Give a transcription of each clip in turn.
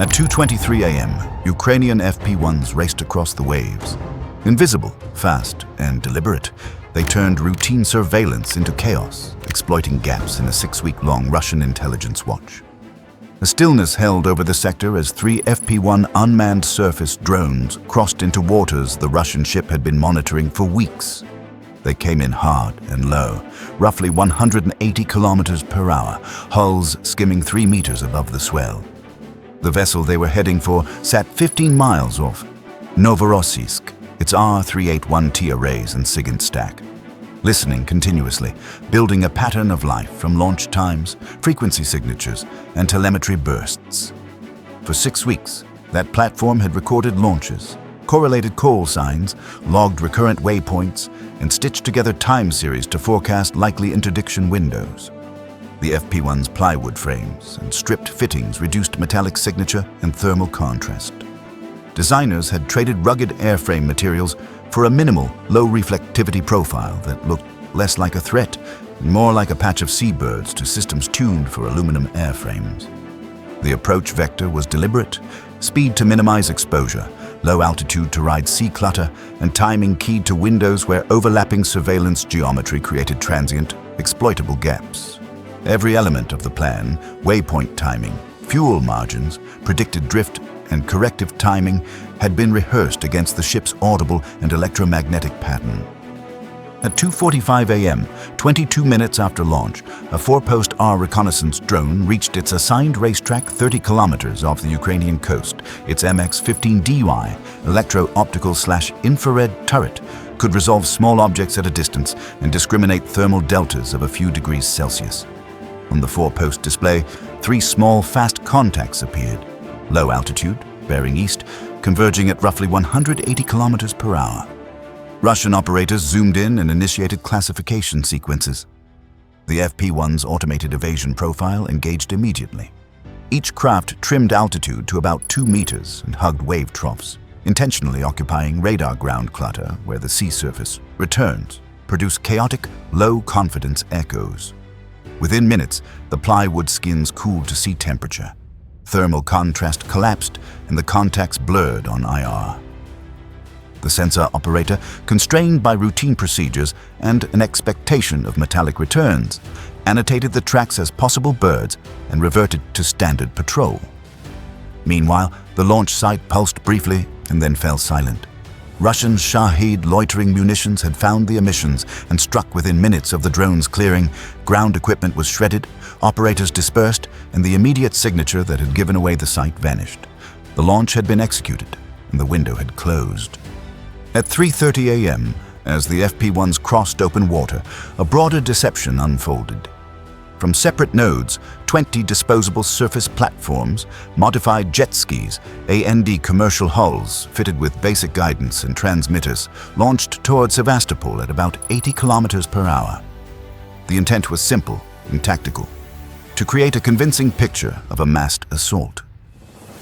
At 2:23 a.m., Ukrainian FP-1s raced across the waves. Invisible, fast, and deliberate, they turned routine surveillance into chaos, exploiting gaps in a 6-week-long Russian intelligence watch. A stillness held over the sector as 3 FP-1 unmanned surface drones crossed into waters the Russian ship had been monitoring for weeks. They came in hard and low, roughly 180 kilometers per hour, hulls skimming 3 meters above the swell. The vessel they were heading for sat 15 miles off Novorossiysk, its R381T arrays and SIGINT stack, listening continuously, building a pattern of life from launch times, frequency signatures, and telemetry bursts. For 6 weeks, that platform had recorded launches, correlated call signs, logged recurrent waypoints, and stitched together time series to forecast likely interdiction windows. The FP-1's plywood frames and stripped fittings reduced metallic signature and thermal contrast. Designers had traded rugged airframe materials for a minimal, low reflectivity profile that looked less like a threat and more like a patch of seabirds to systems tuned for aluminum airframes. The approach vector was deliberate, speed to minimize exposure, low altitude to ride sea clutter, and timing keyed to windows where overlapping surveillance geometry created transient, exploitable gaps. Every element of the plan, waypoint timing, fuel margins, predicted drift, and corrective timing had been rehearsed against the ship's audible and electromagnetic pattern. At 2:45 a.m., 22 minutes after launch, a Forpost-R reconnaissance drone reached its assigned racetrack 30 kilometers off the Ukrainian coast. Its MX-15DY, electro-optical/infrared turret, could resolve small objects at a distance and discriminate thermal deltas of a few degrees Celsius. On the four-post display, 3 small fast contacts appeared. Low altitude, bearing east, converging at roughly 180 kilometers per hour. Russian operators zoomed in and initiated classification sequences. The FP-1's automated evasion profile engaged immediately. Each craft trimmed altitude to about 2 meters and hugged wave troughs, intentionally occupying radar ground clutter where the sea surface returns, produce chaotic, low-confidence echoes. Within minutes, the plywood skins cooled to sea temperature. Thermal contrast collapsed and the contacts blurred on IR. The sensor operator, constrained by routine procedures and an expectation of metallic returns, annotated the tracks as possible birds and reverted to standard patrol. Meanwhile, the launch site pulsed briefly and then fell silent. Russian Shahed loitering munitions had found the emissions and struck within minutes of the drone's clearing. Ground equipment was shredded, operators dispersed, and the immediate signature that had given away the site vanished. The launch had been executed, and the window had closed. At 3:30 a.m., as the FP-1s crossed open water, a broader deception unfolded. From separate nodes, 20 disposable surface platforms, modified jet skis, AND commercial hulls fitted with basic guidance and transmitters, launched toward Sevastopol at about 80 kilometers per hour. The intent was simple and tactical: to create a convincing picture of a massed assault.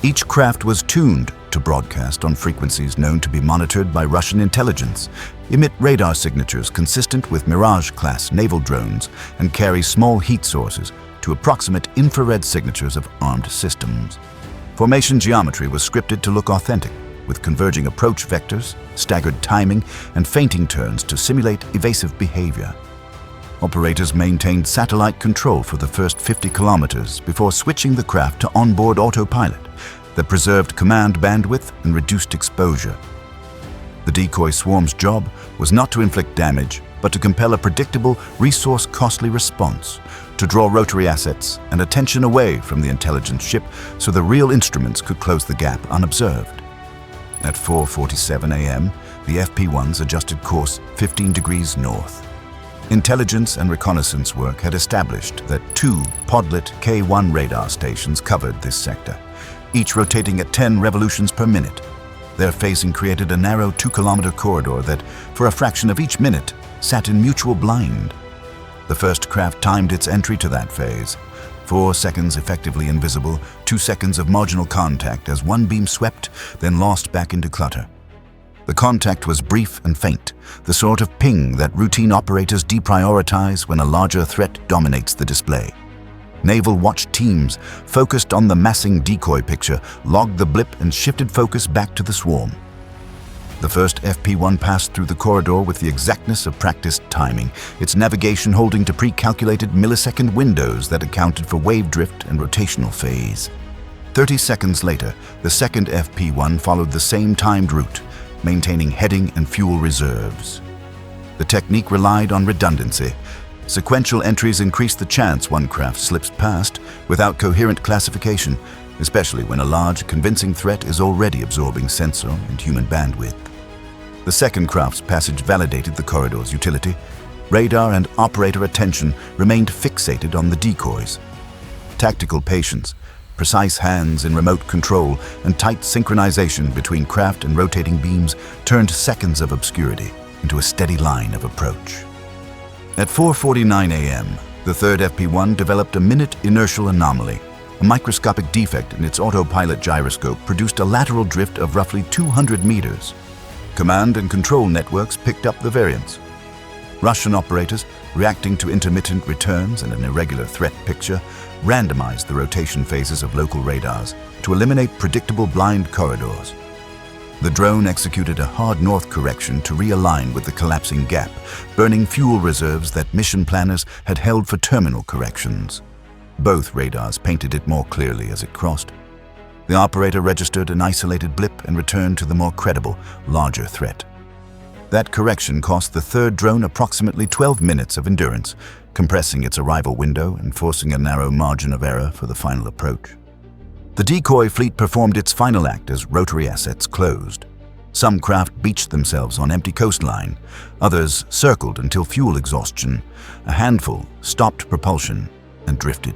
Each craft was tuned to broadcast on frequencies known to be monitored by Russian intelligence, emit radar signatures consistent with Mirage-class naval drones, and carry small heat sources to approximate infrared signatures of armed systems. Formation geometry was scripted to look authentic, with converging approach vectors, staggered timing, and feinting turns to simulate evasive behavior. Operators maintained satellite control for the first 50 kilometers before switching the craft to onboard autopilot that preserved command bandwidth and reduced exposure. The decoy swarm's job was not to inflict damage, but to compel a predictable, resource-costly response, to draw rotary assets and attention away from the intelligence ship so the real instruments could close the gap unobserved. At 4:47 a.m., the FP-1s adjusted course 15 degrees north. Intelligence and reconnaissance work had established that 2 Podlet K1 radar stations covered this sector, each rotating at 10 revolutions per minute. Their phasing created a narrow 2-kilometer corridor that, for a fraction of each minute, sat in mutual blind. The first craft timed its entry to that phase. 4 seconds effectively invisible, 2 seconds of marginal contact as one beam swept, then lost back into clutter. The contact was brief and faint, the sort of ping that routine operators deprioritize when a larger threat dominates the display. Naval watch teams, focused on the massing decoy picture, logged the blip and shifted focus back to the swarm. The first FP-1 passed through the corridor with the exactness of practiced timing, its navigation holding to pre-calculated millisecond windows that accounted for wave drift and rotational phase. 30 seconds later, the second FP-1 followed the same timed route, maintaining heading and fuel reserves. The technique relied on redundancy. Sequential entries increase the chance one craft slips past without coherent classification, especially when a large, convincing threat is already absorbing sensor and human bandwidth. The second craft's passage validated the corridor's utility. Radar and operator attention remained fixated on the decoys. Tactical patience, precise hands in remote control, and tight synchronization between craft and rotating beams turned seconds of obscurity into a steady line of approach. At 4:49 a.m., the third FP-1 developed a minute inertial anomaly. A microscopic defect in its autopilot gyroscope produced a lateral drift of roughly 200 meters. Command and control networks picked up the variance. Russian operators, reacting to intermittent returns and an irregular threat picture, randomized the rotation phases of local radars to eliminate predictable blind corridors. The drone executed a hard north correction to realign with the collapsing gap, burning fuel reserves that mission planners had held for terminal corrections. Both radars painted it more clearly as it crossed. The operator registered an isolated blip and returned to the more credible, larger threat. That correction cost the third drone approximately 12 minutes of endurance, compressing its arrival window and forcing a narrow margin of error for the final approach. The decoy fleet performed its final act as rotary assets closed. Some craft beached themselves on empty coastline, others circled until fuel exhaustion. A handful stopped propulsion and drifted.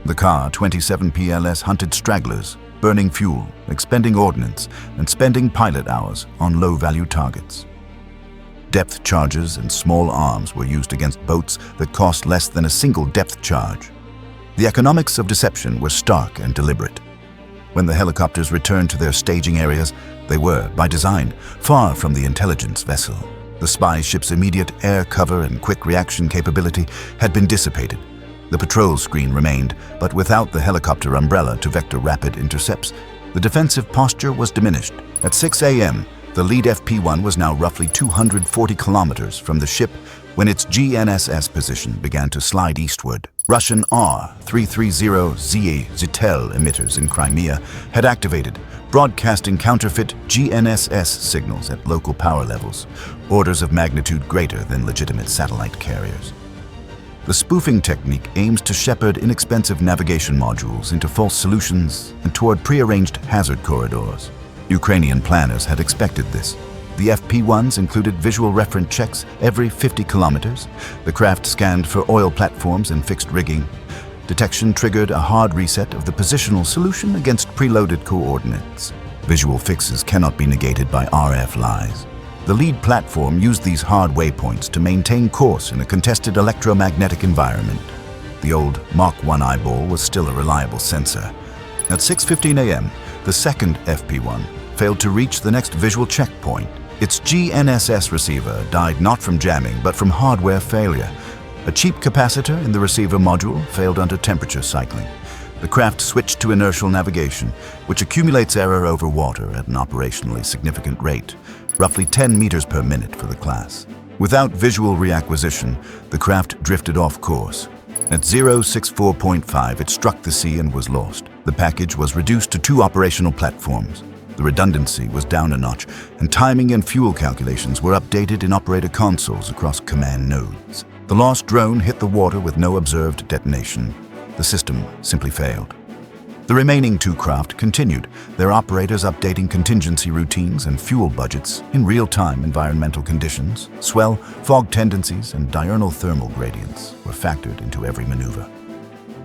The Ka-27 PLS hunted stragglers, burning fuel, expending ordnance, and spending pilot hours on low-value targets. Depth charges and small arms were used against boats that cost less than a single depth charge. The economics of deception were stark and deliberate. When the helicopters returned to their staging areas, they were, by design, far from the intelligence vessel. The spy ship's immediate air cover and quick reaction capability had been dissipated. The patrol screen remained, but without the helicopter umbrella to vector rapid intercepts, the defensive posture was diminished. At 6 a.m., the lead FP-1 was now roughly 240 kilometers from the ship when its GNSS position began to slide eastward. Russian R-330ZE Zhitel emitters in Crimea had activated, broadcasting counterfeit GNSS signals at local power levels, orders of magnitude greater than legitimate satellite carriers. The spoofing technique aims to shepherd inexpensive navigation modules into false solutions and toward prearranged hazard corridors. Ukrainian planners had expected this. The FP-1s included visual reference checks every 50 kilometers. The craft scanned for oil platforms and fixed rigging. Detection triggered a hard reset of the positional solution against preloaded coordinates. Visual fixes cannot be negated by RF lies. The lead platform used these hard waypoints to maintain course in a contested electromagnetic environment. The old Mach 1 eyeball was still a reliable sensor. At 6:15 a.m., the second FP-1 failed to reach the next visual checkpoint. Its GNSS receiver died not from jamming, but from hardware failure. A cheap capacitor in the receiver module failed under temperature cycling. The craft switched to inertial navigation, which accumulates error over water at an operationally significant rate, roughly 10 meters per minute for the class. Without visual reacquisition, the craft drifted off course. At 064.5, it struck the sea and was lost. The package was reduced to 2 operational platforms. The redundancy was down a notch, and timing and fuel calculations were updated in operator consoles across command nodes. The lost drone hit the water with no observed detonation. The system simply failed. The remaining 2 craft continued, their operators updating contingency routines and fuel budgets in real-time environmental conditions. Swell, fog tendencies, and diurnal thermal gradients were factored into every maneuver.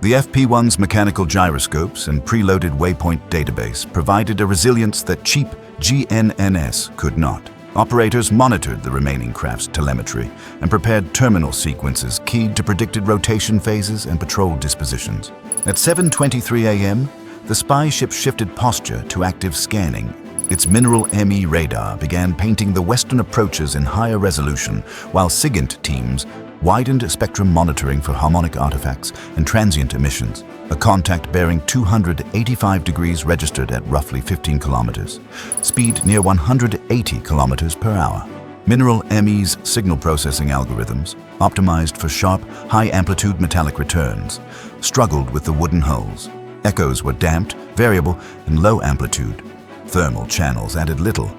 The FP-1's mechanical gyroscopes and preloaded waypoint database provided a resilience that cheap GNSS could not. Operators monitored the remaining craft's telemetry and prepared terminal sequences keyed to predicted rotation phases and patrol dispositions. At 7:23 a.m., the spy ship shifted posture to active scanning. Its mineral ME radar began painting the western approaches in higher resolution, while SIGINT teams widened spectrum monitoring for harmonic artifacts and transient emissions. A contact bearing 285 degrees registered at roughly 15 kilometers. Speed near 180 kilometers per hour. Mineral ME's signal processing algorithms, optimized for sharp, high-amplitude metallic returns, struggled with the wooden hulls. Echoes were damped, variable, and low amplitude. Thermal channels added little.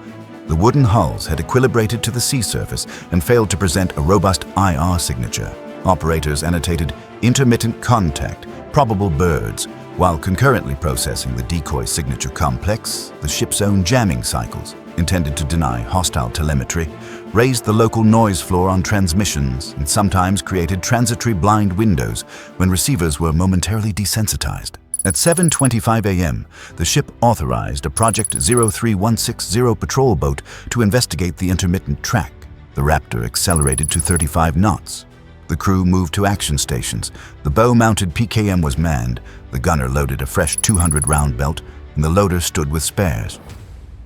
The wooden hulls had equilibrated to the sea surface and failed to present a robust IR signature. Operators annotated intermittent contact, probable birds, while concurrently processing the decoy signature complex. The ship's own jamming cycles, intended to deny hostile telemetry, raised the local noise floor on transmissions and sometimes created transitory blind windows when receivers were momentarily desensitized. At 7:25 a.m., the ship authorized a Project 03160 patrol boat to investigate the intermittent track. The Raptor accelerated to 35 knots. The crew moved to action stations. The bow-mounted PKM was manned, the gunner loaded a fresh 200-round belt, and the loader stood with spares.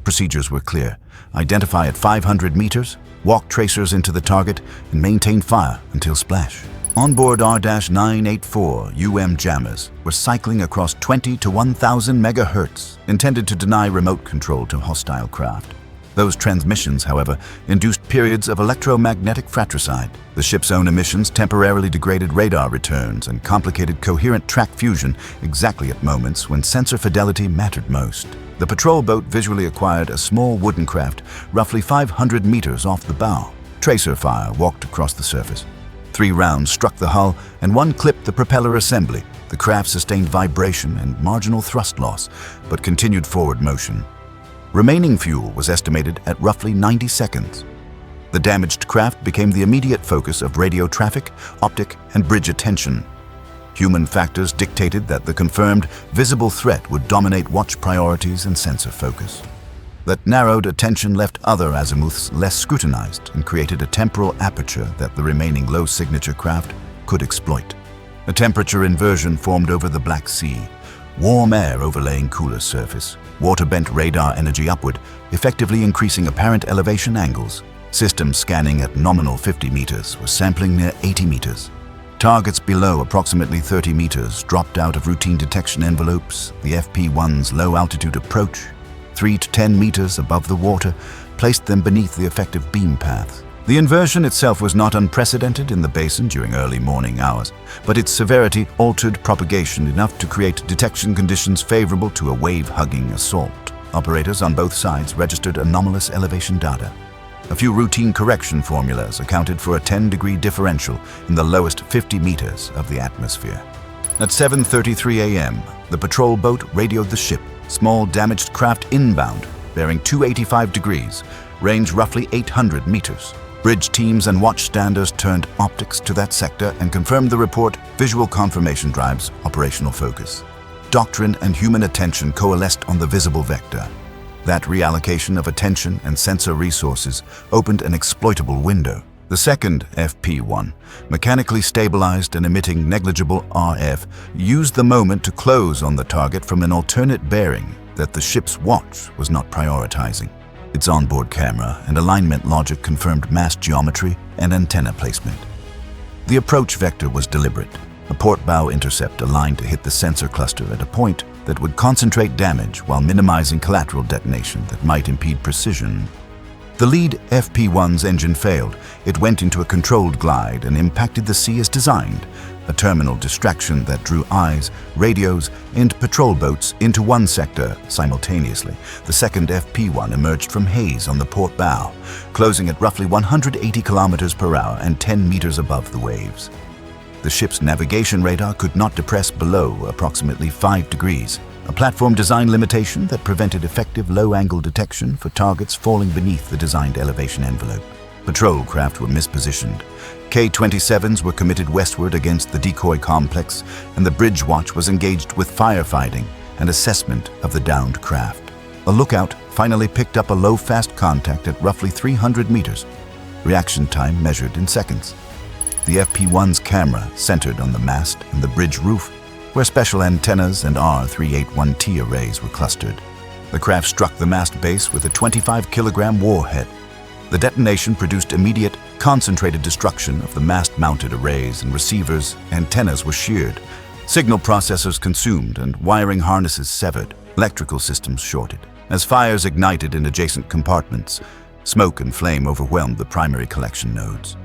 Procedures were clear. Identify at 500 meters, walk tracers into the target, and maintain fire until splash. Onboard R-984 UM jammers were cycling across 20 to 1,000 megahertz, intended to deny remote control to hostile craft. Those transmissions, however, induced periods of electromagnetic fratricide. The ship's own emissions temporarily degraded radar returns and complicated coherent track fusion exactly at moments when sensor fidelity mattered most. The patrol boat visually acquired a small wooden craft roughly 500 meters off the bow. Tracer fire walked across the surface. 3 rounds struck the hull and 1 clipped the propeller assembly. The craft sustained vibration and marginal thrust loss, but continued forward motion. Remaining fuel was estimated at roughly 90 seconds. The damaged craft became the immediate focus of radio traffic, optic, and bridge attention. Human factors dictated that the confirmed, visible threat would dominate watch priorities and sensor focus. That narrowed attention left other azimuths less scrutinized and created a temporal aperture that the remaining low-signature craft could exploit. A temperature inversion formed over the Black Sea, warm air overlaying cooler surface. Water bent radar energy upward, effectively increasing apparent elevation angles. Systems scanning at nominal 50 meters were sampling near 80 meters. Targets below approximately 30 meters dropped out of routine detection envelopes. The FP-1's low-altitude approach, 3 to 10 meters above the water, placed them beneath the effective beam path. The inversion itself was not unprecedented in the basin during early morning hours, but its severity altered propagation enough to create detection conditions favorable to a wave-hugging assault. Operators on both sides registered anomalous elevation data. A few routine correction formulas accounted for a 10-degree differential in the lowest 50 meters of the atmosphere. At 7:33 a.m., the patrol boat radioed the ship. Small damaged craft inbound, bearing 285 degrees, range roughly 800 meters. Bridge teams and watchstanders turned optics to that sector and confirmed the report. Visual confirmation drives operational focus. Doctrine and human attention coalesced on the visible vector. That reallocation of attention and sensor resources opened an exploitable window. The second FP-1, mechanically stabilized and emitting negligible RF, used the moment to close on the target from an alternate bearing that the ship's watch was not prioritizing. Its onboard camera and alignment logic confirmed mast geometry and antenna placement. The approach vector was deliberate, a port bow intercept aligned to hit the sensor cluster at a point that would concentrate damage while minimizing collateral detonation that might impede precision. The lead FP-1's engine failed. It went into a controlled glide and impacted the sea as designed, a terminal distraction that drew eyes, radios, and patrol boats into one sector simultaneously. The second FP-1 emerged from haze on the port bow, closing at roughly 180 kilometers per hour and 10 meters above the waves. The ship's navigation radar could not depress below approximately 5 degrees, a platform design limitation that prevented effective low-angle detection for targets falling beneath the designed elevation envelope. Patrol craft were mispositioned. K-27s were committed westward against the decoy complex, and the bridge watch was engaged with firefighting and assessment of the downed craft. A lookout finally picked up a low-fast contact at roughly 300 meters, reaction time measured in seconds. The FP-1's camera centered on the mast and the bridge roof, where special antennas and R381T arrays were clustered. The craft struck the mast base with a 25-kilogram warhead. The detonation produced immediate, concentrated destruction of the mast-mounted arrays and receivers. Antennas were sheared, signal processors consumed, and wiring harnesses severed. Electrical systems shorted. As fires ignited in adjacent compartments, smoke and flame overwhelmed the primary collection nodes.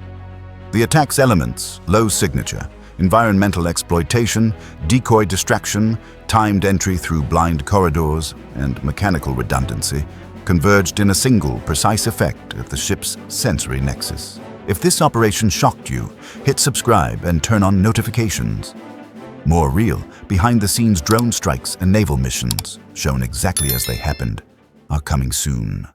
The attack's elements, low signature, environmental exploitation, decoy distraction, timed entry through blind corridors, and mechanical redundancy, converged in a single, precise effect at the ship's sensory nexus. If this operation shocked you, hit subscribe and turn on notifications. More real, behind-the-scenes drone strikes and naval missions, shown exactly as they happened, are coming soon.